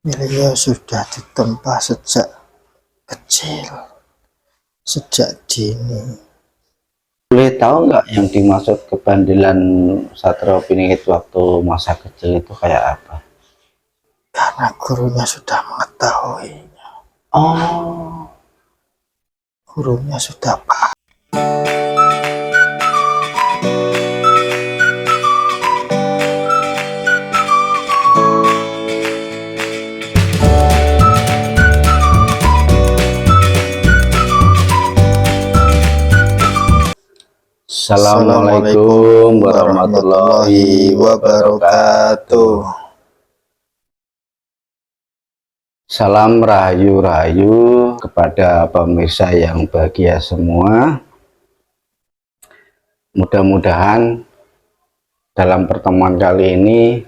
Beliau sudah ditempa sejak kecil, sejak dini. Boleh tahu nggak yang dimaksud kebandilan Satrio Piningit waktu masa kecil itu kayak apa? Karena gurunya sudah mengetahuinya. Oh, Gurunya sudah paham. Assalamualaikum warahmatullahi wabarakatuh. Salam rahayu-rahayu kepada pemirsa yang bahagia semua. Mudah-mudahan dalam pertemuan kali ini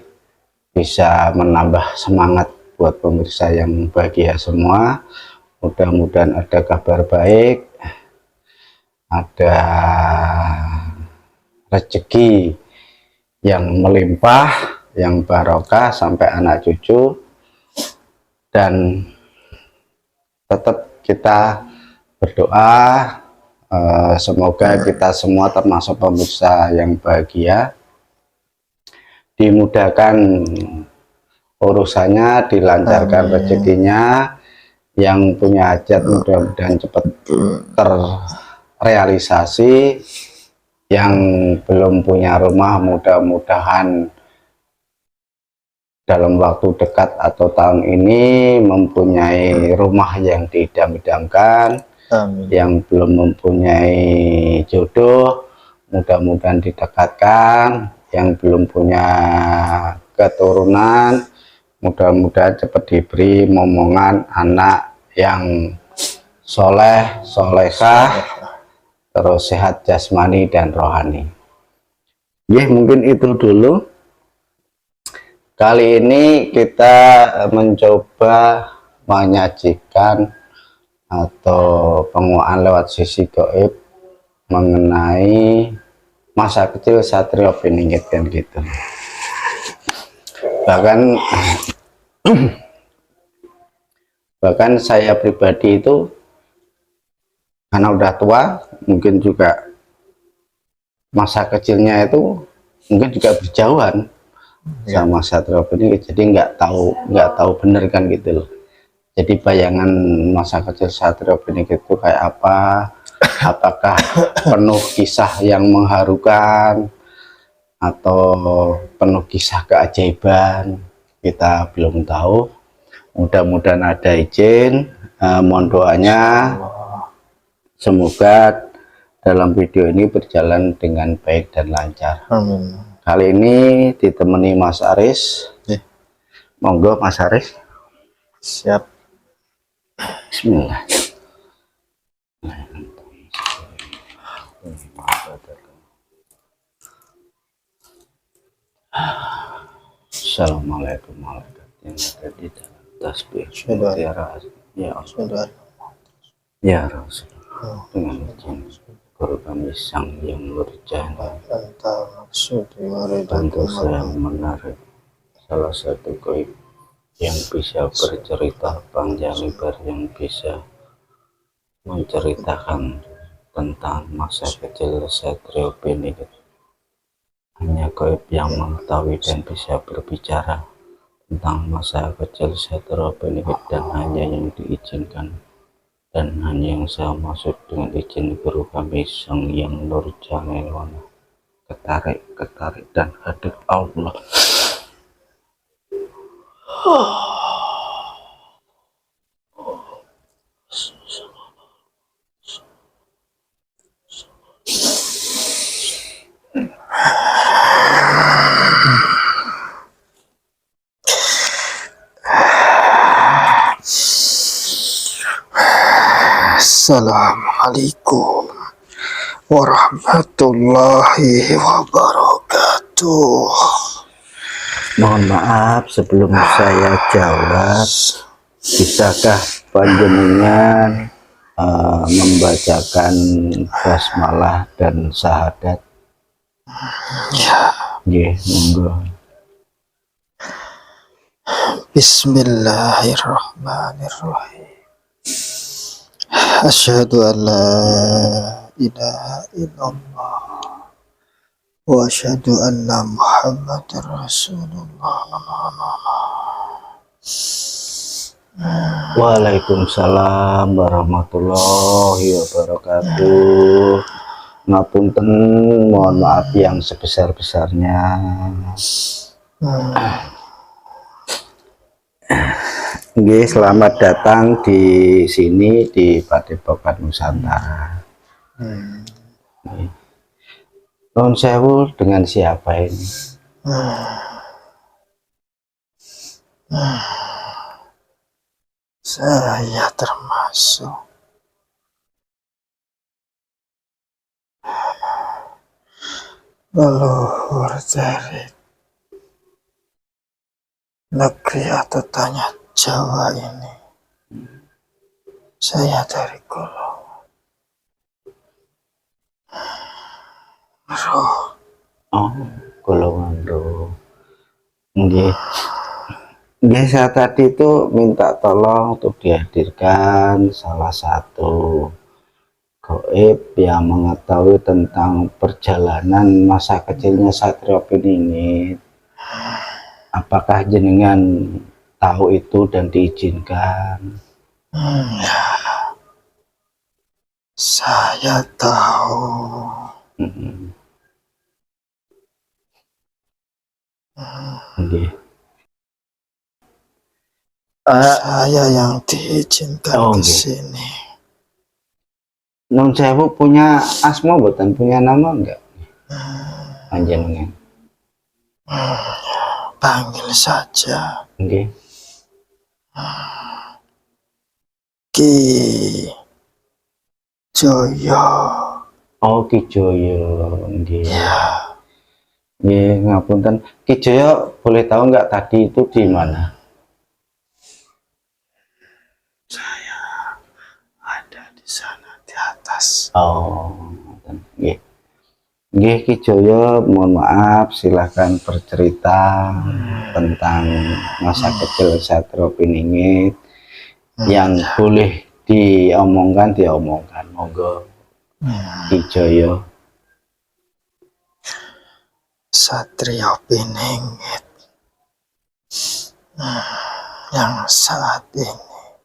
bisa menambah semangat buat pemirsa yang bahagia semua. Mudah-mudahan ada kabar baik, ada rezeki yang melimpah, yang barokah sampai anak cucu, dan tetap kita berdoa semoga kita semua termasuk pemirsa yang bahagia, dimudahkan urusannya, dilancarkan rezekinya, yang punya hajat mudah-mudahan cepat terrealisasi, yang belum punya rumah mudah-mudahan dalam waktu dekat atau tahun ini mempunyai rumah yang diidam-idamkan. Amin. Yang belum mempunyai jodoh mudah-mudahan didekatkan, yang belum punya keturunan mudah-mudahan cepat diberi momongan anak yang soleh, solehah, terus sehat jasmani dan rohani. Mungkin itu dulu. Kali ini kita mencoba menyajikan atau penguaan lewat sisi gaib mengenai masa kecil Satrio Piningit kan gitu. Bahkan saya pribadi itu karena udah tua, mungkin juga masa kecilnya itu mungkin juga berjauhan sama Satrio Piningit, jadi nggak tahu bener kan gitu loh. Jadi bayangan masa kecil Satrio Piningit itu kayak apa, apakah penuh kisah yang mengharukan atau penuh kisah keajaiban, kita belum tahu. Mudah-mudahan ada izin, mohon doanya semoga dalam video ini berjalan dengan baik dan lancar. Amin. Kali ini ditemani Mas Aris. Monggo Mas Aris. Siap. Bismillah. Assalamualaikum warahmatullahi wabarakatuh. Di dalam tasbih mutiara ya Allah, ya Rasulullah, dengan izin guru kami sang yang nurjana, bantu saya menarik salah satu gaib yang bisa bercerita panjang lebar, yang bisa menceritakan tentang masa kecil Satrio Piningit. Hanya gaib yang mengetahui dan bisa berbicara tentang masa kecil Satrio Piningit, dan hanya yang diizinkan dan hanya yang saya maksud dengan izin guru kami sang yang nurjana, ketarik dan hadir Allah. Assalamualaikum warahmatullahi wabarakatuh. Mohon maaf sebelum saya jawab, bisakah panjenengan membacakan basmalah dan syahadat? Ya. Monggo. Bismillahirrahmanirrahim. Asyhadu an la ilaha illallah wa asyhadu anna Muhammadar Rasulullah. Waalaikumsalam warahmatullahi wabarakatuh. Ngapunten, mohon maaf yang sebesar-besarnya. Nggih, selamat datang di sini di Padepokan Nusantara. Nuwun sewu, dengan siapa ini? Saya termasuk leluhur dari negeri atau tanah Jawa ini. Saya dari golongan roh. Oh, golongan roh. Nggih. Nggih, saya tadi itu minta tolong untuk dihadirkan salah satu gaib yang mengetahui tentang perjalanan masa kecilnya Satrio Piningit. Apakah jenengan tahu itu dan diizinkan? Ya, saya tahu. Nggih. Saya yang diizinkan ke sini. Nun sewu punya asma bukan, punya nama enggak? Panjenengan. Panggil saja Nggih. Ki Joyo. Oh, Ki Joyo. Nggih. Ya, Nggih, ngapunten. Ki Joyo, boleh tahu nggak tadi itu di mana? saya ada di sana di atas. Oh, nggih. Nggih, Ki Joyo, mohon maaf, silahkan bercerita tentang masa kecil Satrio Piningit yang boleh diomongkan, monggo. Ki Joyo. Satrio Piningit yang saat ini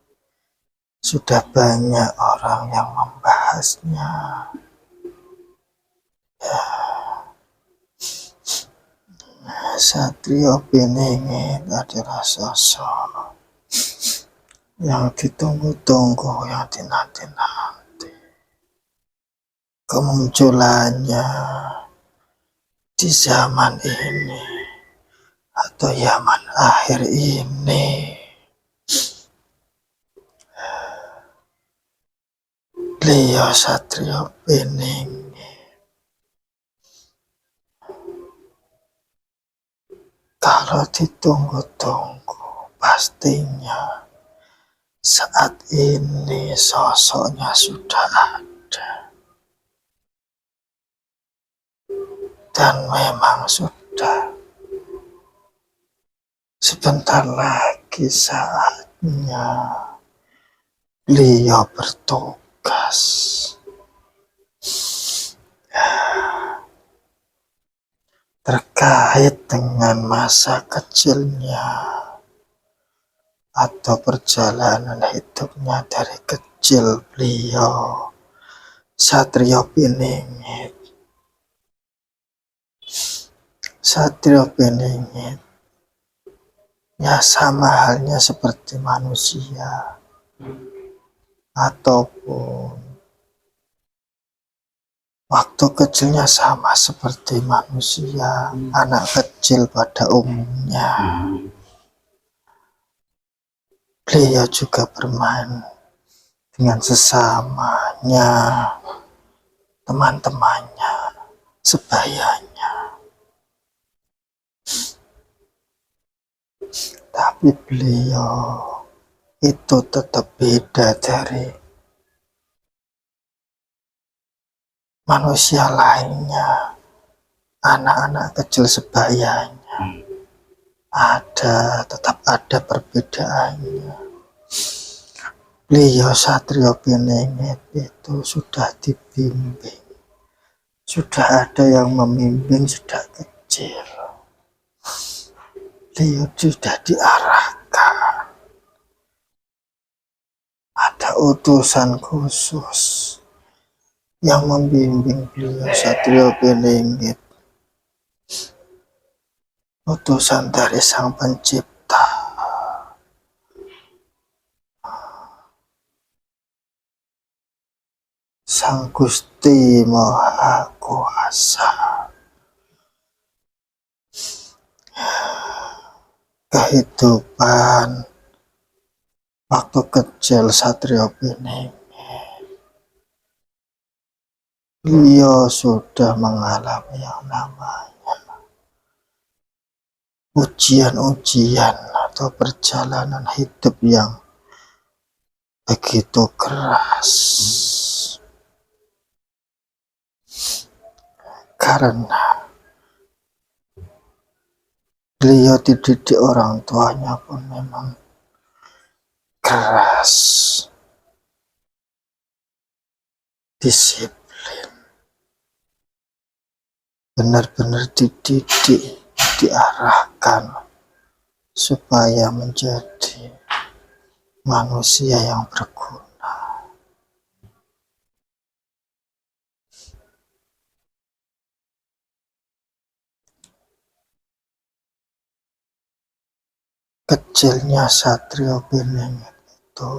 sudah banyak orang yang membahasnya. Ya. Satrio Piningit adalah sosok yang ditunggu-tunggu, yang dinanti-nanti. Kemunculannya di zaman ini atau zaman akhir ini. Beliau Satrio Piningit kalau ditunggu-tunggu, pastinya saat ini sosoknya sudah ada. Dan memang sudah sebentar lagi saatnya beliau bertugas. Terkait dengan masa kecilnya atau perjalanan hidupnya dari kecil beliau Satrio Piningit. Satrio Piningit ya sama halnya seperti manusia ataupun waktu kecilnya sama seperti manusia, anak kecil pada umumnya. Beliau juga bermain dengan sesamanya, teman-temannya, sebayanya. Tapi beliau itu tetap beda dari manusia lainnya, anak-anak kecil sebayanya. tetap ada perbedaannya. Beliau Satrio Piningit itu sudah dibimbing, sudah ada yang membimbing sejak kecil. Beliau sudah diarahkan, ada utusan khusus yang membimbing beliau Satrio Piningit, utusan dari Sang Pencipta, Sang Gusti Maha Kuasa. Kehidupan waktu kecil Satrio Piningit, beliau sudah mengalami yang namanya ujian-ujian atau perjalanan hidup yang begitu keras, karena beliau dididik orang tuanya pun memang keras, disiplin, benar-benar dididik, diarahkan supaya menjadi manusia yang berguna. Kecilnya Satrio Piningit itu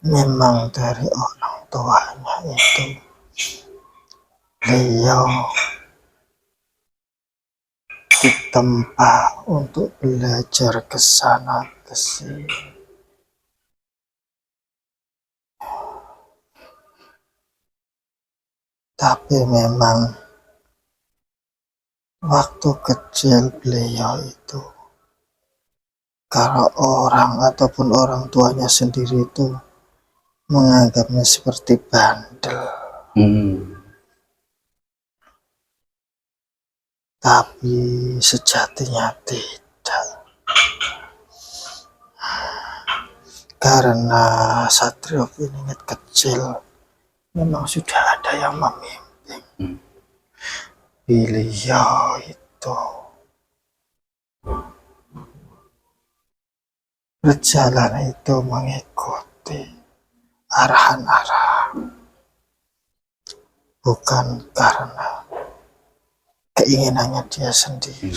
memang dari orang tuanya itu beliau ditempa untuk belajar ke sana ke sini. Tapi memang waktu kecil beliau itu, kalau orang ataupun orang tuanya sendiri itu menganggapnya seperti bandel. Tapi sejatinya tidak. Karena Satrio Piningit kecil memang sudah ada yang membimbing. Beliau itu berjalan itu mengikuti arahan-arahan, bukan karena keinginannya dia sendiri.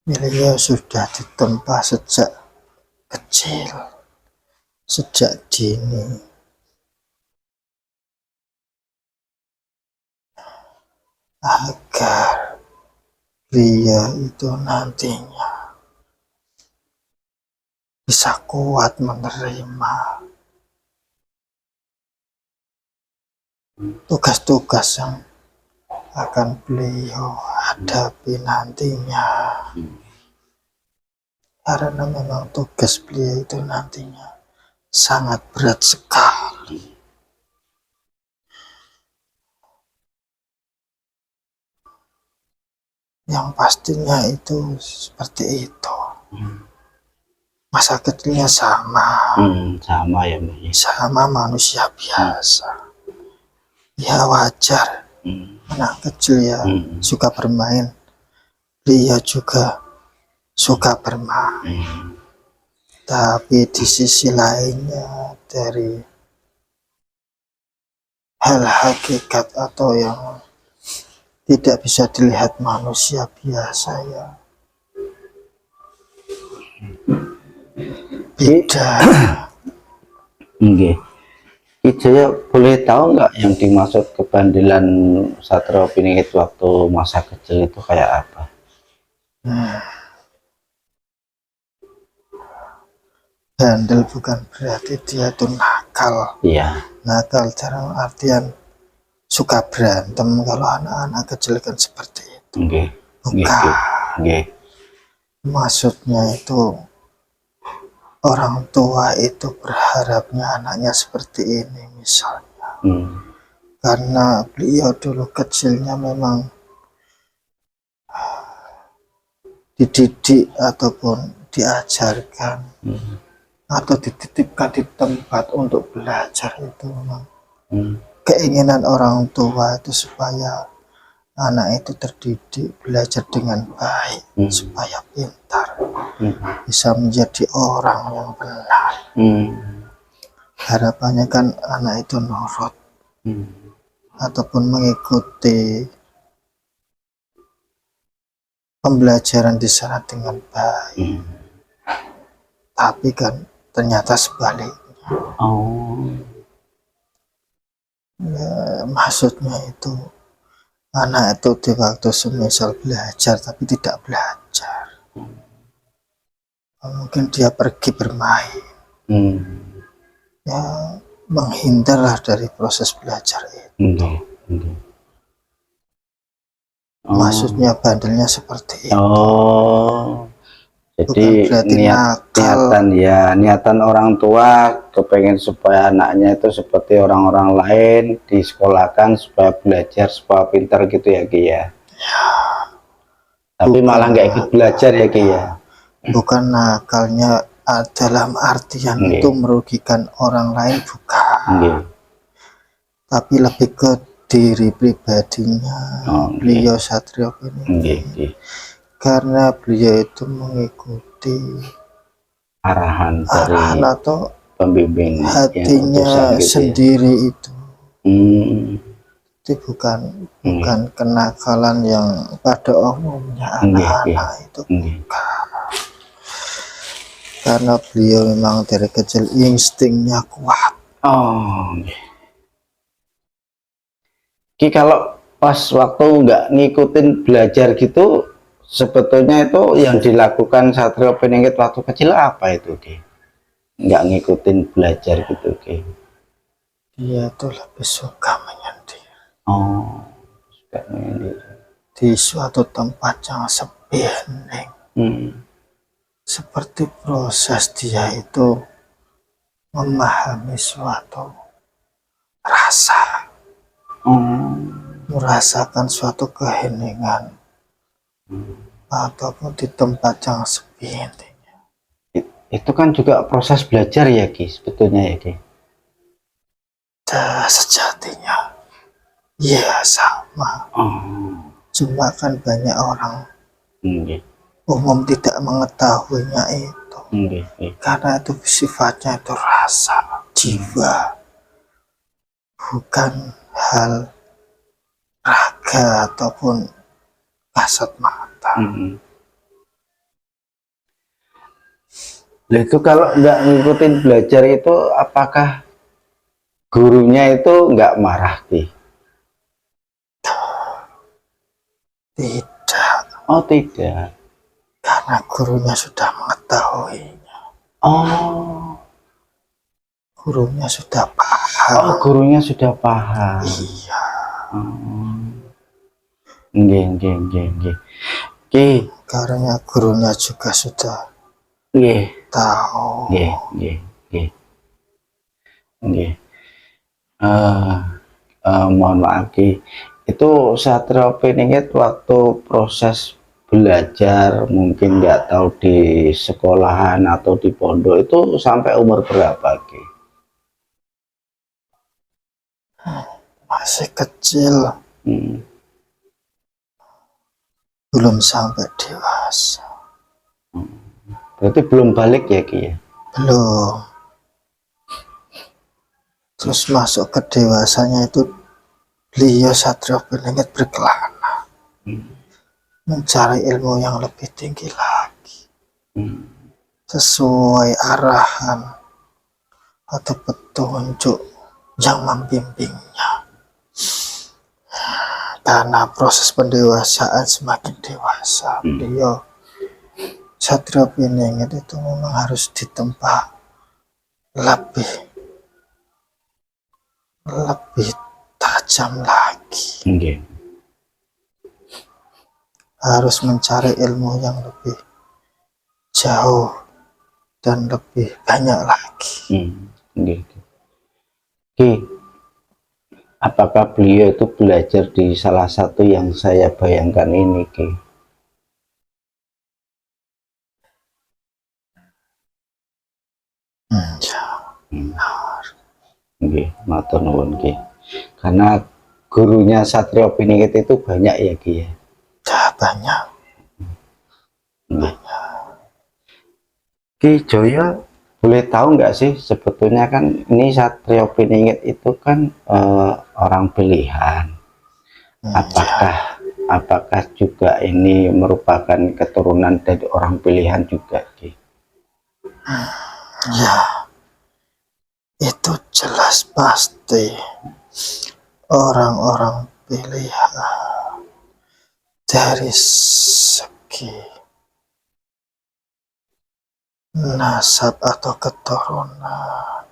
Beliau sudah ditempa sejak kecil, sejak dini, agar beliau itu nantinya bisa kuat menerima tugas-tugas yang akan beliau hadapi nantinya. Karena memang tugas beliau itu nantinya sangat berat sekali. Yang pastinya itu seperti itu. Masa kecilnya sama. Sama ya, sama manusia biasa. Ya wajar, anak kecil ya suka bermain, dia juga suka bermain. Tapi di sisi lainnya, dari hal hakikat atau yang tidak bisa dilihat manusia biasa ya beda. Ijaya boleh tahu nggak yang dimaksud kebandelan Satrio Piningit waktu masa kecil itu kayak apa? Bandel bukan berarti dia itu nakal. Iya. Nakal dalam artian suka berantem. Kalau anak-anak kecil kan seperti itu. Bukan. Maksudnya itu orang tua itu berharapnya anaknya seperti ini misalnya. karena beliau dulu kecilnya memang dididik ataupun diajarkan atau dititipkan di tempat untuk belajar itu memang keinginan orang tua itu supaya anak itu terdidik, belajar dengan baik, supaya pintar, bisa menjadi orang yang benar. Harapannya kan anak itu nurut ataupun mengikuti pembelajaran di sana dengan baik. Tapi kan ternyata sebaliknya. Ya, maksudnya itu anak itu di waktu semisal belajar tapi tidak belajar. Mungkin dia pergi bermain. Ya, menghindarlah dari proses belajar itu. Maksudnya bandelnya seperti itu. Jadi niatan orang tua kepengen supaya anaknya itu seperti orang-orang lain, disekolahkan supaya belajar, supaya pintar gitu ya Ki ya. Tapi malah nggak ikut belajar ya Ki ya. Bukan nakalnya dalam artian itu merugikan orang lain, bukan. Tapi lebih ke diri pribadinya beliau Satrio ini. Karena beliau itu mengikuti arahan atau pembimbing hatinya sendiri itu. Itu bukan kenakalan yang pada umumnya anak-anak itu, bukan. Karena beliau memang dari kecil instingnya kuat. Kalau pas waktu nggak ngikutin belajar gitu, sebetulnya itu yang dilakukan Satrio Piningit waktu kecil apa itu Ki? Nggak ngikutin belajar gitu Ki? Dia tuh lebih suka menyendiri. Suka menyendiri. Di suatu tempat yang sepi, hening. Seperti proses dia itu memahami suatu rasa, merasakan suatu keheningan, ataupun di tempat yang sepi intinya. Itu kan juga proses belajar ya Ki, sebetulnya ya Ki. Sejatinya ya sama. Cuma kan banyak orang umum tidak mengetahuinya itu. Karena itu sifatnya itu rasa, jiwa, bukan hal raga ataupun kasat mata. Itu kalau nggak ngikutin belajar itu, apakah gurunya itu nggak marah Ki? Tidak. Tidak. Karena gurunya sudah mengetahuinya. Gurunya sudah paham. Gurunya sudah paham. Iya. Karena gurunya juga sudah tahu. Mohon maaf Ki, itu Satrio Piningit waktu proses belajar mungkin nggak tahu di sekolahan atau di pondok itu sampai umur berapa Ki? Masih kecil, belum sampai dewasa. Berarti belum balik ya Ki ya? Belum. Terus masuk ke dewasanya itu beliau Satrio Piningit berkelana, mencari ilmu yang lebih tinggi lagi, sesuai arahan atau petunjuk yang membimbingnya. Karena proses pendewasaan semakin dewasa, beliau Satrio Piningit itu memang harus ditempa lebih tajam lagi. Harus mencari ilmu yang lebih jauh dan lebih banyak lagi. apakah beliau itu belajar di salah satu yang saya bayangkan ini, Ki? Ya, Nggih, matur nuwun, Ki. Karena gurunya Satrio Piningit itu banyak ya, Ki ya. ya banyak. Nggih. Ki Joyo, boleh tahu nggak sih sebetulnya kan ini Satrio Piningit itu kan orang pilihan. Ya, Apakah juga ini merupakan keturunan dari orang pilihan juga, Ki? ya, itu jelas pasti orang-orang pilihan dari segi nasab atau keturunan,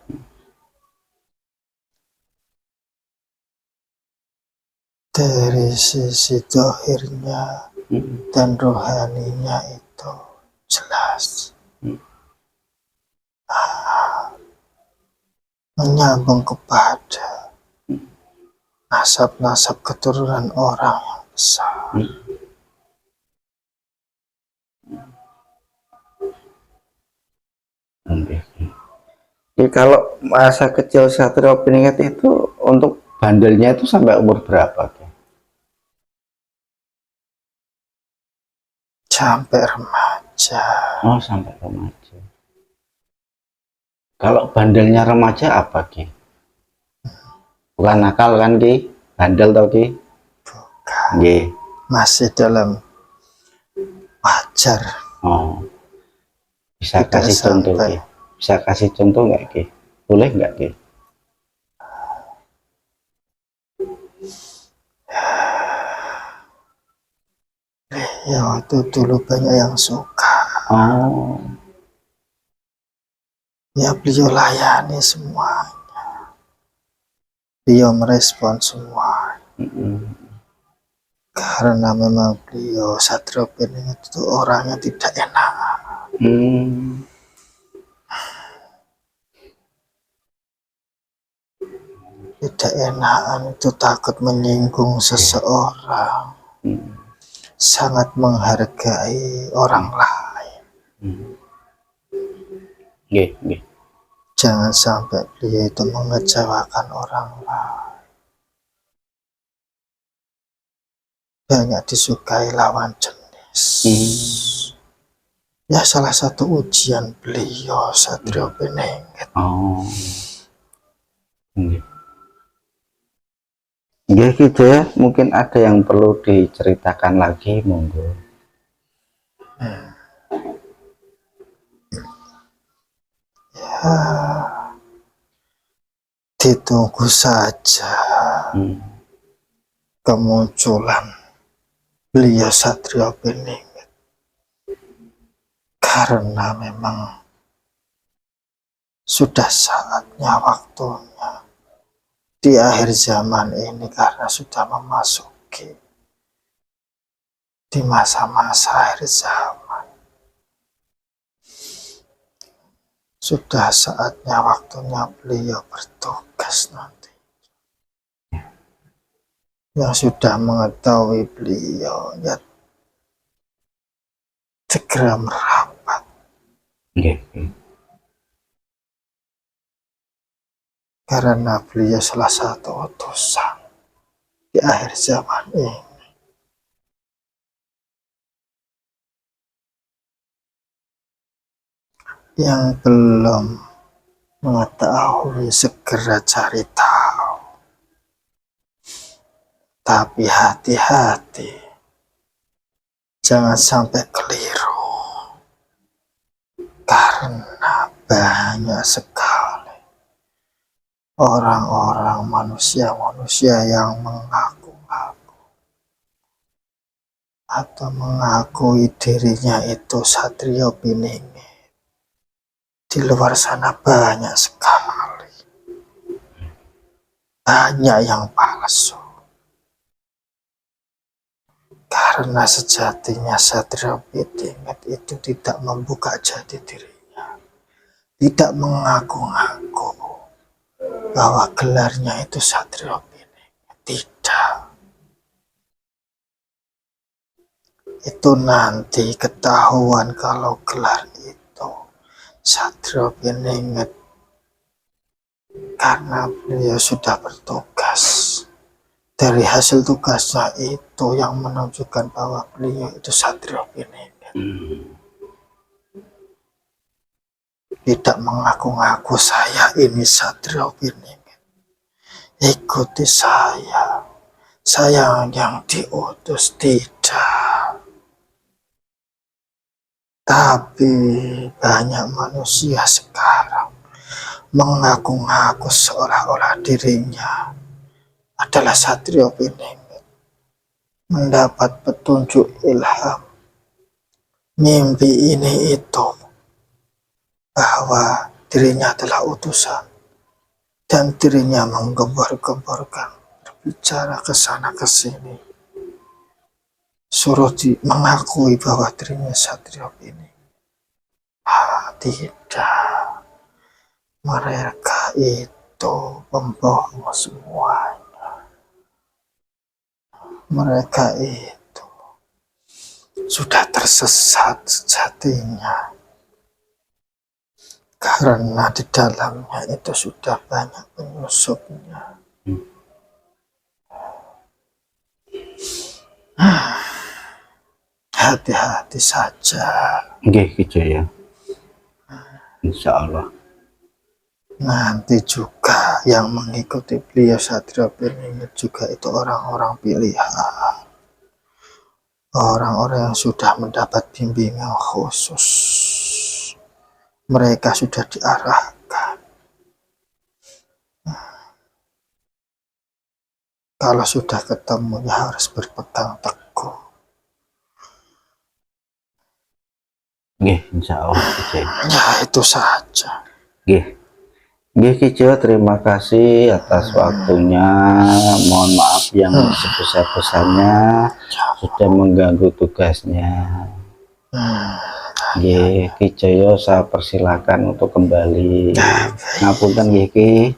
dari sisi dohirnya dan rohaninya itu jelas menyambung kepada nasab-nasab keturunan orang yang besar. Jadi kalau masa kecil Satrio Piningit itu untuk bandelnya itu sampai umur berapa, Ki? Sampai remaja. Oh, sampai remaja. Kalau bandelnya remaja apa, Ki? Bukan nakal kan, Ki? Bandel tau, Ki? Bukan. Nggih. Masih dalam wajar. Oh. Bisa Tidak kasih contoh, sampai. Ki? Bisa kasih contoh nggak, Ki? Boleh nggak, Ki? Ya, itu dulu banyak yang suka. Oh. Ya, beliau layani semuanya. Beliau merespon semua. Karena memang beliau Satrio Piningit itu orangnya tidak enak. Tidak enakan itu takut menyinggung seseorang. Sangat menghargai orang lain. Nggih. Jangan sampai beliau itu mengecewakan orang lain. Banyak disukai lawan jenis. Ya, salah satu ujian beliau Satrio Piningit. Oh. Nggih, gitu ya. Mungkin ada yang perlu diceritakan lagi, monggo. Ya, ditunggu saja kemunculan beliau Satrio Piningit, karena memang sudah saatnya, waktunya di akhir zaman ini, karena sudah memasuki di masa-masa akhir zaman. Sudah saatnya, waktunya beliau bertugas nanti. Yang sudah mengetahui beliau, ya segera merapat. Karena beliau salah satu utusan di akhir zaman ini. Yang belum mengetahui segera cari tahu. Tapi hati-hati, jangan sampai keliru. Karena banyak sekali orang-orang, manusia-manusia yang mengaku-ngaku atau mengakui dirinya itu Satrio Piningit. Di luar sana banyak sekali. Banyak yang palsu. Karena sejatinya Satrio Piningit itu tidak membuka jati dirinya. Tidak mengaku-ngaku bahwa gelarnya itu Satrio Piningit. Tidak. Itu nanti ketahuan kalau gelar itu Satrio Piningit, karena beliau sudah bertugas. Dari hasil tugasnya itu yang menunjukkan bahwa beliau itu Satrio Piningit. Tidak mengaku-ngaku saya ini Satrio Piningit. Ikuti saya yang diutus, tidak. Tapi banyak manusia sekarang mengaku-ngaku seolah-olah dirinya adalah Satrio Piningit, mendapat petunjuk ilham, mimpi ini itu, bahwa dirinya adalah utusan, dan dirinya menggembor-gemborkan, berbicara ke sana ke sini, suruh mengakui bahwa dirinya Satrio Piningit. Tidak, mereka itu pembohong semuanya. Mereka itu sudah tersesat sejatinya, karena di dalamnya itu sudah banyak penyusupnya. Hati-hati saja. Nggih, Kijaya. Insya Allah. Nanti juga yang mengikuti beliau Satrio Piningit juga itu orang-orang pilihan, orang-orang yang sudah mendapat bimbingan khusus. Mereka sudah diarahkan. Kalau sudah ketemu ya harus berpegang teguh. Nggih, insya Allah, Kijaya. Ya itu saja. Nggih. Nggih, Kijaya, terima kasih atas waktunya. Mohon maaf yang sebesar-besarnya sudah mengganggu tugasnya. Nggih, Kijaya, saya persilakan untuk kembali. Ngapunten nggih, Ki.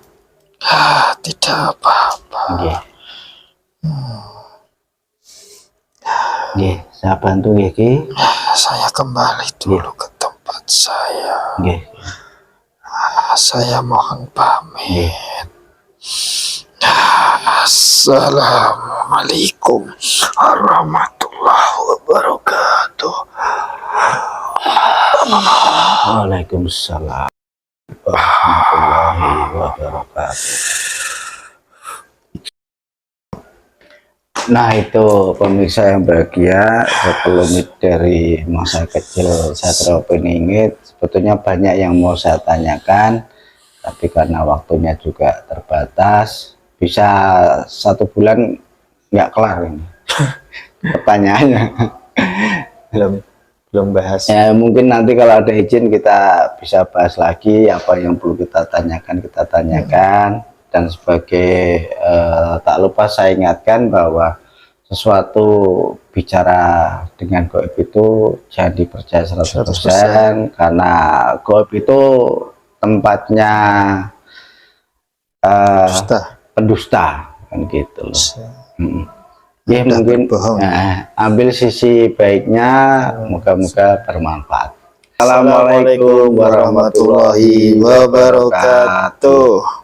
Tidak apa-apa. Nggih. Nggih, saya bantu nggih, Ki. Saya kembali dulu ke tempat saya. Nggih. Saya mohon pamit. Nggih. Assalamualaikum warahmatullahi wabarakatuh. Waalaikumsalam warahmatullahi wabarakatuh. Nah, itu pemirsa yang bahagia, sekelumit dari masa kecil Satrio Piningit. Sebetulnya banyak yang mau saya tanyakan, tapi karena waktunya juga terbatas, bisa 1 bulan nggak kelar ini pertanyaannya. belum bahas. Ya, mungkin nanti kalau ada izin kita bisa bahas lagi apa yang perlu kita tanyakan. Dan sebagai tak lupa saya ingatkan bahwa sesuatu bicara dengan goib itu jangan dipercaya 100%, karena goib itu tempatnya pendusta kan gitu loh. Ya mungkin ambil sisi baiknya, moga-moga bermanfaat. Assalamualaikum warahmatullahi wabarakatuh.